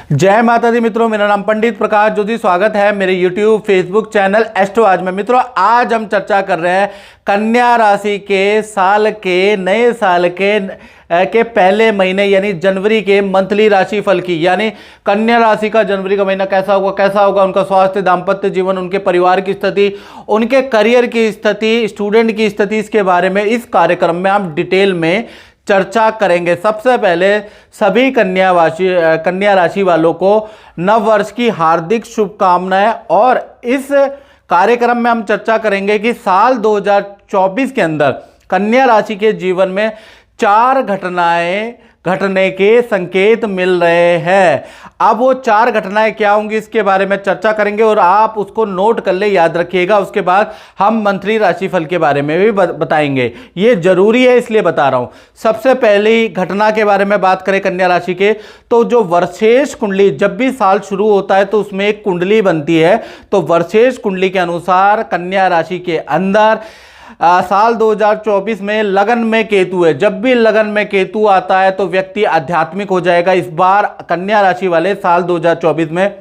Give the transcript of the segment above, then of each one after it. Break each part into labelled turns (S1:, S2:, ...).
S1: जय माता दी मित्रों, मेरा नाम पंडित प्रकाश ज्योति। स्वागत है मेरे YouTube फेसबुक चैनल एस्ट्रो आज में। मित्रों, आज हम चर्चा कर रहे हैं कन्या राशि के साल के नए साल के पहले महीने यानी जनवरी के मंथली राशि फल की। यानी कन्या राशि का जनवरी का महीना कैसा होगा, उनका स्वास्थ्य, दाम्पत्य जीवन, उनके परिवार की स्थिति, उनके करियर की स्थिति, स्टूडेंट की स्थिति, इसके बारे में इस कार्यक्रम में हम डिटेल में चर्चा करेंगे। सबसे पहले सभी कन्या राशि वालों को नव वर्ष की हार्दिक शुभकामनाएं। और इस कार्यक्रम में हम चर्चा करेंगे कि साल 2024 के अंदर कन्या राशि के जीवन में 4 घटनाएं घटने के संकेत मिल रहे हैं। अब वो 4 घटनाएं क्या होंगी इसके बारे में चर्चा करेंगे और आप उसको नोट कर ले, याद रखिएगा। उसके बाद हम मंथली राशिफल के बारे में भी बताएंगे। ये जरूरी है इसलिए बता रहा हूं। सबसे पहली घटना के बारे में बात करें कन्या राशि के, तो जो वर्षेश कुंडली, जब भी साल शुरू होता है तो उसमें एक कुंडली बनती है। तो वर्षेश कुंडली के अनुसार कन्या राशि के अंदर साल 2024 में लगन में केतु है। जब भी लगन में केतु आता है तो व्यक्ति आध्यात्मिक हो जाएगा। इस बार कन्या राशि वाले साल 2024 में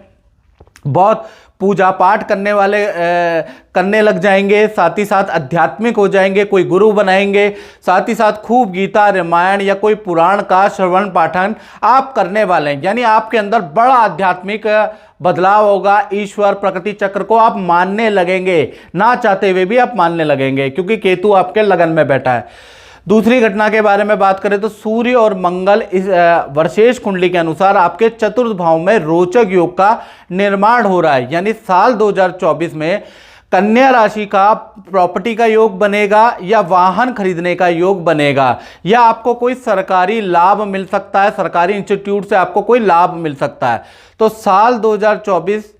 S1: बहुत पूजा पाठ करने लग जाएंगे, साथ ही साथ आध्यात्मिक हो जाएंगे, कोई गुरु बनाएंगे, साथ ही साथ खूब गीता, रामायण या कोई पुराण का श्रवण पाठन आप करने वाले हैं। यानी आपके अंदर बड़ा आध्यात्मिक बदलाव होगा। ईश्वर, प्रकृति चक्र को आप मानने लगेंगे, ना चाहते हुए भी आप मानने लगेंगे, क्योंकि केतु आपके लगन में बैठा है। दूसरी घटना के बारे में बात करें तो सूर्य और मंगल इस वर्षेश कुंडली के अनुसार आपके चतुर्थ भाव में रोचक योग का निर्माण हो रहा है। यानी साल 2024 में कन्या राशि का प्रॉपर्टी का योग बनेगा या वाहन खरीदने का योग बनेगा, या आपको कोई सरकारी लाभ मिल सकता है, सरकारी इंस्टीट्यूट से आपको कोई लाभ मिल सकता है। तो साल 2024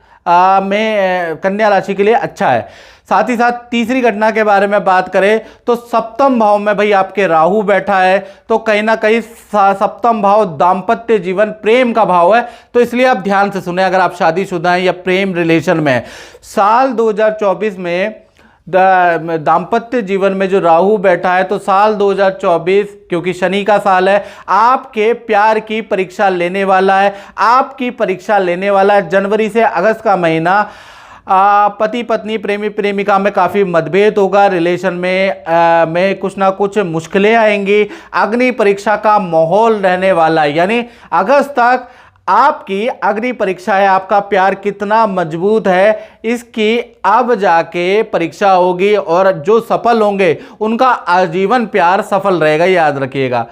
S1: में कन्या राशि के लिए अच्छा है। साथ ही साथ तीसरी घटना के बारे में बात करें तो सप्तम भाव में भाई आपके राहु बैठा है। तो कहीं ना कहीं सप्तम भाव दाम्पत्य जीवन, प्रेम का भाव है। तो इसलिए आप ध्यान से सुने, अगर आप शादीशुदा हैं या प्रेम रिलेशन में, साल 2024 में दाम्पत्य जीवन में जो राहु बैठा है, तो साल 2024 क्योंकि शनि का साल है, आपके प्यार की परीक्षा लेने वाला है। आपकी परीक्षा लेने वाला है। जनवरी से अगस्त का महीना पति पत्नी, प्रेमी प्रेमिका में काफ़ी मतभेद होगा। रिलेशन में कुछ ना कुछ मुश्किलें आएंगी। अग्नि परीक्षा का माहौल रहने वाला है। यानी अगस्त तक आपकी अग्नि परीक्षा है, आपका प्यार कितना मजबूत है इसकी अब जाके परीक्षा होगी। और जो सफल होंगे उनका आजीवन प्यार सफल रहेगा, याद रखिएगा।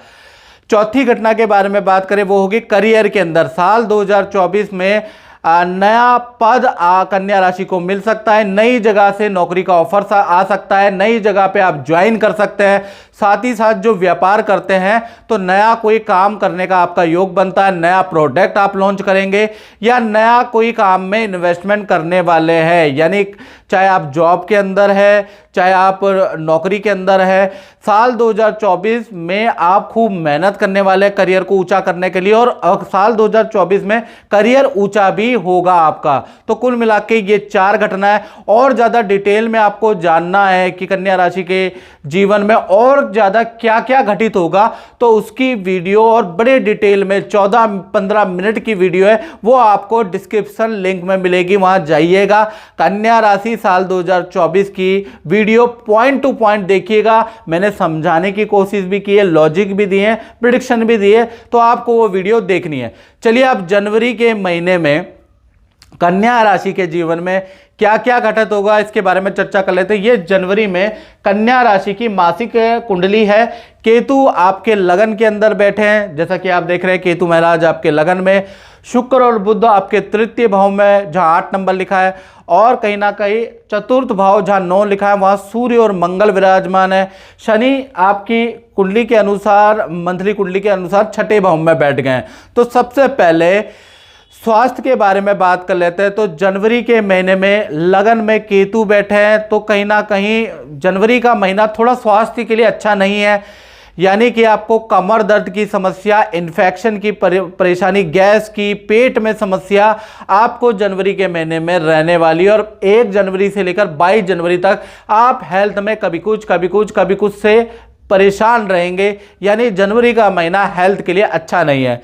S1: चौथी घटना के बारे में बात करें, वो होगी करियर के अंदर। साल 2024 में नया पद कन्या राशि को मिल सकता है। नई जगह से नौकरी का ऑफर आ सकता है। नई जगह पे आप ज्वाइन कर सकते हैं। साथ ही साथ जो व्यापार करते हैं तो नया कोई काम करने का आपका योग बनता है। नया प्रोडक्ट आप लॉन्च करेंगे या नया कोई काम में इन्वेस्टमेंट करने वाले हैं। यानी चाहे आप जॉब के अंदर है, चाहे आप नौकरी के अंदर है, साल 2024 में आप खूब मेहनत करने वाले हैं करियर को ऊंचा करने के लिए। और साल 2024 में करियर ऊंचा भी होगा आपका। तो कुल मिला के ये 4 घटनाएं। और ज्यादा डिटेल में आपको जानना है कि कन्या राशि के जीवन में और ज्यादा क्या क्या घटित होगा, तो उसकी वीडियो और बड़े डिटेल में 14-15 मिनट की वीडियो है, वो आपको डिस्क्रिप्शन लिंक में मिलेगी, वहां जाइएगा। कन्या राशि साल 2024 की वीडियो पॉइंट टू पॉइंट देखिएगा। मैंने समझाने की कोशिश भी की है, लॉजिक भी दिए, प्रिडिक्शन भी दिए, तो आपको वो वीडियो देखनी है। चलिए अब जनवरी के महीने में कन्या राशि के जीवन में क्या क्या घटित होगा इसके बारे में चर्चा कर लेते हैं। ये जनवरी में कन्या राशि की मासिक कुंडली है। केतु आपके लगन के अंदर बैठे हैं, जैसा कि आप देख रहे हैं। केतु महाराज आपके लगन में, शुक्र और बुध आपके तृतीय भाव में जहां 8 नंबर लिखा है, और कहीं ना कहीं चतुर्थ भाव जहां 9 लिखा है वहां सूर्य और मंगल विराजमान है। शनि आपकी कुंडली के अनुसार, मंथली कुंडली के अनुसार 6ठे भाव में बैठ गए हैं। तो सबसे पहले स्वास्थ्य के बारे में बात कर लेते हैं। तो जनवरी के महीने में लगन में केतु बैठे हैं, तो कहीं ना कहीं जनवरी का महीना थोड़ा स्वास्थ्य के लिए अच्छा नहीं है। यानी कि आपको कमर दर्द की समस्या, इन्फेक्शन की परेशानी, गैस की, पेट में समस्या आपको जनवरी के महीने में रहने वाली है। और 1 जनवरी से लेकर 22 जनवरी तक आप हेल्थ में कभी कुछ से परेशान रहेंगे। यानी जनवरी का महीना हेल्थ के लिए अच्छा नहीं है।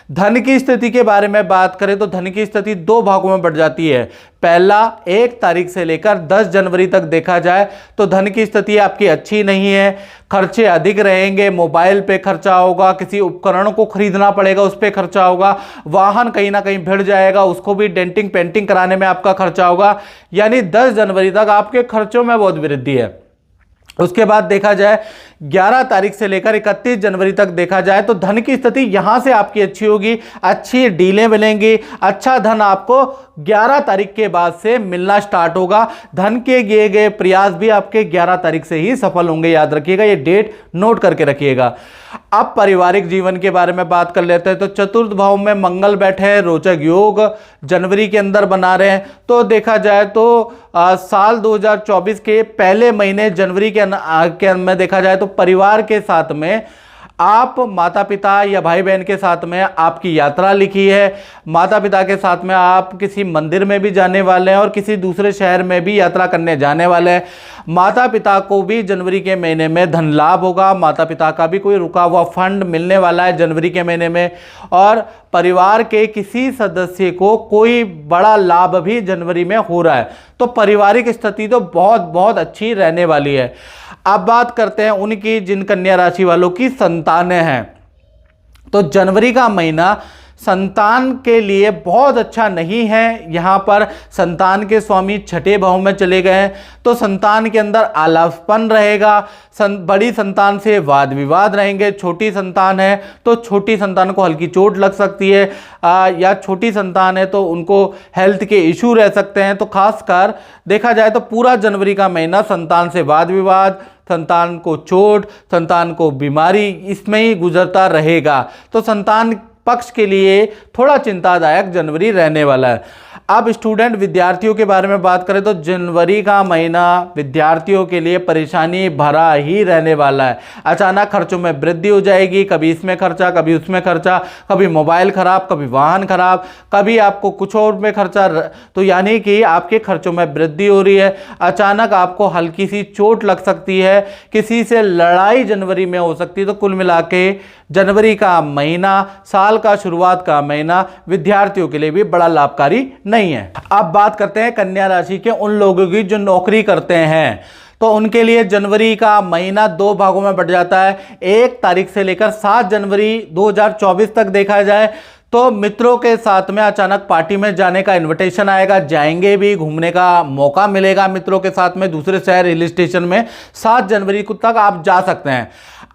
S1: धन की स्थिति के बारे में बात करें तो धन की स्थिति दो भागों में बढ़ जाती है। पहला, 1 तारीख से लेकर 10 जनवरी तक देखा जाए तो धन की स्थिति आपकी अच्छी नहीं है, खर्चे अधिक रहेंगे, मोबाइल पे खर्चा होगा, किसी उपकरण को खरीदना पड़ेगा उस पे खर्चा होगा, वाहन कहीं ना कहीं भिड़ जाएगा उसको भी डेंटिंग पेंटिंग कराने में आपका खर्चा होगा। यानी 10 जनवरी तक आपके खर्चों में बहुत वृद्धि है। उसके बाद देखा जाए 11 तारीख से लेकर 31 जनवरी तक देखा जाए तो धन की स्थिति यहां से आपकी अच्छी होगी, अच्छी डीलें मिलेंगी, अच्छा धन आपको 11 तारीख के बाद से मिलना स्टार्ट होगा। धन के किए गए प्रयास भी आपके 11 तारीख से ही सफल होंगे, याद रखिएगा, ये डेट नोट करके रखिएगा। अब पारिवारिक जीवन के बारे में बात कर लेते हैं तो चतुर्थ भाव में मंगल बैठे हैं, रोचक योग जनवरी के अंदर बना रहे हैं। तो देखा जाए तो साल 2024 के पहले महीने जनवरी के में देखा जाए तो परिवार के साथ में आप माता पिता या भाई बहन के साथ में आपकी यात्रा लिखी है। माता पिता के साथ में आप किसी मंदिर में भी जाने वाले हैं और किसी दूसरे शहर में भी यात्रा करने जाने वाले हैं। माता पिता को भी जनवरी के महीने में धन लाभ होगा, माता पिता का भी कोई रुका हुआ फंड मिलने वाला है जनवरी के महीने में, और परिवार के किसी सदस्य को कोई बड़ा लाभ भी जनवरी में हो रहा है। तो पारिवारिक स्थिति तो बहुत बहुत अच्छी रहने वाली है। अब बात करते हैं उनकी जिन कन्या राशि वालों की संतानें हैं, तो जनवरी का महीना संतान के लिए बहुत अच्छा नहीं है। यहाँ पर संतान के स्वामी छठे भाव में चले गए हैं तो संतान के अंदर आलसपन रहेगा, बड़ी संतान से वाद विवाद रहेंगे। छोटी संतान है तो छोटी संतान को हल्की चोट लग सकती है, या छोटी संतान है तो उनको हेल्थ के इशू रह सकते हैं। तो खासकर देखा जाए तो पूरा जनवरी का महीना संतान से वाद विवाद, संतान को चोट, संतान को बीमारी, इसमें ही गुजरता रहेगा। तो संतान पक्ष के लिए थोड़ा चिंतादायक जनवरी रहने वाला है। अब स्टूडेंट विद्यार्थियों के बारे में बात करें तो जनवरी का महीना विद्यार्थियों के लिए परेशानी भरा ही रहने वाला है। अचानक खर्चों में वृद्धि हो जाएगी, कभी इसमें खर्चा, कभी उसमें खर्चा, कभी मोबाइल खराब, कभी वाहन खराब, कभी आपको कुछ और में खर्चा। तो यानी कि आपके खर्चों में वृद्धि हो रही है। अचानक आपको हल्की सी चोट लग सकती है, किसी से लड़ाई जनवरी में हो सकती है। तो कुल मिला के जनवरी का महीना, साल का शुरुआत का महीना विद्यार्थियों के लिए भी बड़ा लाभकारी नहीं है। अब बात करते हैं कन्या राशि के उन लोगों की जो नौकरी करते हैं, तो उनके लिए जनवरी का महीना दो भागों में बढ़ जाता है। 1 तारीख से लेकर 7 जनवरी 2024 तक देखा जाए तो मित्रों के साथ में अचानक पार्टी में जाने का इनविटेशन आएगा, जाएंगे भी, घूमने का मौका मिलेगा मित्रों के साथ में दूसरे शहर हिल स्टेशन में। 7 जनवरी तक आप जा सकते हैं।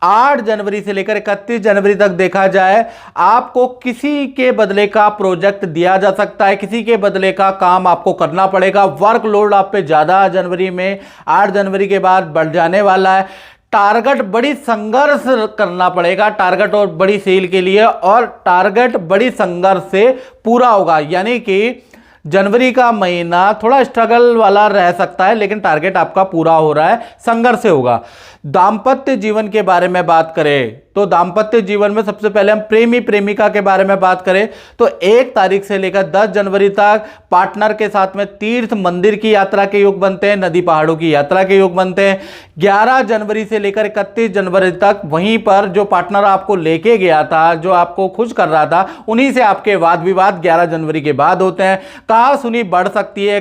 S1: 8 जनवरी से लेकर 31 जनवरी तक देखा जाए आपको किसी के बदले का प्रोजेक्ट दिया जा सकता है, किसी के बदले का काम आपको करना पड़ेगा। वर्कलोड आप पे ज़्यादा जनवरी में 8 जनवरी के बाद बढ़ जाने वाला है। टारगेट बड़ी संघर्ष करना पड़ेगा, टारगेट और बड़ी सेल के लिए, और टारगेट बड़ी संघर्ष से पूरा होगा। यानी कि जनवरी का महीना थोड़ा स्ट्रगल वाला रह सकता है, लेकिन टारगेट आपका पूरा हो रहा है, संघर्ष से होगा। दाम्पत्य जीवन के बारे में बात करें तो दाम्पत्य जीवन में सबसे पहले हम प्रेमी प्रेमिका के बारे में बात करें तो 1 तारीख से लेकर 10 जनवरी तक पार्टनर के साथ में तीर्थ मंदिर की यात्रा के योग बनते हैं, नदी पहाड़ों की यात्रा के योग बनते हैं। 11 जनवरी से लेकर 31 जनवरी तक वहीं पर जो पार्टनर आपको लेके गया था, जो आपको खुश कर रहा था, उन्हीं से आपके वाद विवाद 11 जनवरी के बाद होते हैं। कहा सुनी बढ़ सकती है,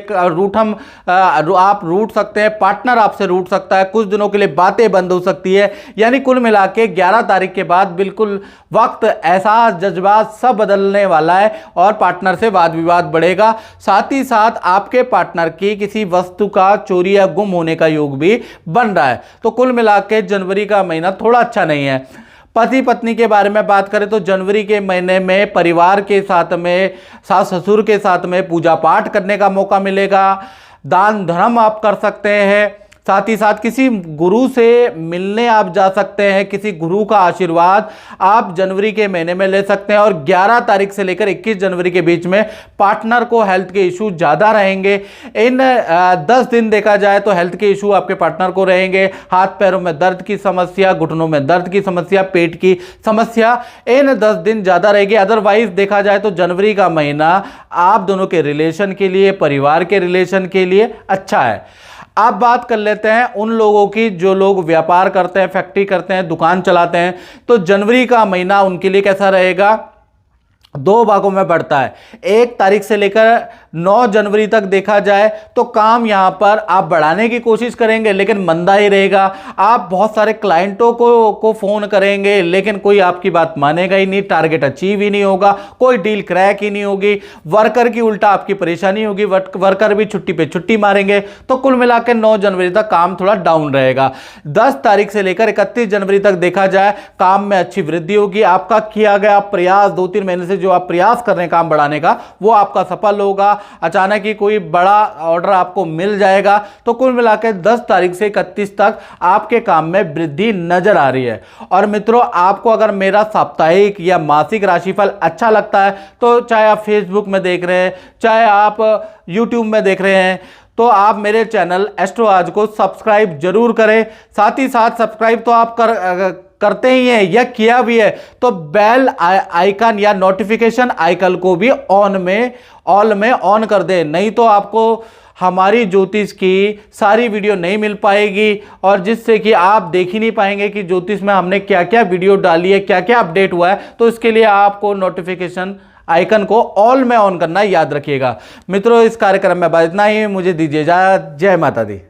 S1: आप रूठ सकते हैं, पार्टनर आपसे रूठ सकता है, कुछ दिनों के लिए बातें बंद हो सकती है। यानी कुल मिला के 11 तारीख के बाद बिल्कुल वक्त, एहसास, जज्बात सब बदलने वाला है और पार्टनर से वाद विवाद बढ़ेगा। साथ ही साथ आपके पार्टनर की किसी वस्तु का चोरी या गुम होने का योग भी बन रहा है। तो कुल मिला के जनवरी का महीना थोड़ा अच्छा नहीं है। पति पत्नी के बारे में बात करें तो जनवरी के महीने में परिवार के साथ में, सास ससुर के साथ में पूजा पाठ करने का मौका मिलेगा, दान धर्म आप कर सकते हैं। साथ ही साथ किसी गुरु से मिलने आप जा सकते हैं, किसी गुरु का आशीर्वाद आप जनवरी के महीने में ले सकते हैं। और 11 तारीख से लेकर 21 जनवरी के बीच में पार्टनर को हेल्थ के इशू ज़्यादा रहेंगे। इन 10 दिन देखा जाए तो हेल्थ के इशू आपके पार्टनर को रहेंगे। हाथ पैरों में दर्द की समस्या, घुटनों में दर्द की समस्या, पेट की समस्या, इन 10 दिन ज़्यादा रहेगी। अदरवाइज देखा जाए तो जनवरी का महीना आप दोनों के रिलेशन के लिए, परिवार के रिलेशन के लिए अच्छा है। आप बात कर लेते हैं उन लोगों की जो लोग व्यापार करते हैं, फैक्ट्री करते हैं, दुकान चलाते हैं, तो जनवरी का महीना उनके लिए कैसा रहेगा। दो भागों में बढ़ता है। 1 तारीख से लेकर 9 जनवरी तक देखा जाए तो काम यहां पर आप बढ़ाने की कोशिश करेंगे लेकिन मंदा ही रहेगा। आप बहुत सारे क्लाइंटों को फोन करेंगे लेकिन कोई आपकी बात मानेगा ही नहीं, टारगेट अचीव ही नहीं होगा, कोई डील क्रैक ही नहीं होगी, वर्कर की उल्टा आपकी परेशानी होगी, वर्कर भी छुट्टी पे छुट्टी मारेंगे। तो कुल मिलाकर 9 जनवरी तक काम थोड़ा डाउन रहेगा। 10 तारीख से लेकर 31 जनवरी तक देखा जाए काम में अच्छी वृद्धि होगी। आपका किया गया प्रयास 2-3 महीने से जो आप प्रयास कर रहे हैं काम बढ़ाने का, वो आपका सफल होगा। अचानक ही कोई बड़ा ऑर्डर आपको मिल जाएगा। तो कुल मिलाकर 10 तारीख से 31 तक आपके काम में वृद्धि नजर आ रही है। और मित्रों, आपको अगर मेरा साप्ताहिक या मासिक राशिफल अच्छा लगता है तो चाहे आप फेसबुक में देख रहे हैं, चाहे आप यूट्यूब में देख रहे हैं, तो आप मेरे चैनल एस्ट्रो आज को सब्सक्राइब जरूर करें। साथ ही साथ सब्सक्राइब तो आप करते ही हैं या किया भी है तो बेल आइकन या नोटिफिकेशन आइकन को भी ऑल में ऑन कर दें, नहीं तो आपको हमारी ज्योतिष की सारी वीडियो नहीं मिल पाएगी और जिससे कि आप देख ही नहीं पाएंगे कि ज्योतिष में हमने क्या क्या वीडियो डाली है, क्या क्या अपडेट हुआ है। तो इसके लिए आपको नोटिफिकेशन आइकन को ऑल में ऑन करना याद रखिएगा। मित्रों, इस कार्यक्रम में बस इतना ही, मुझे दीजिए इजाजत। जय माता दी।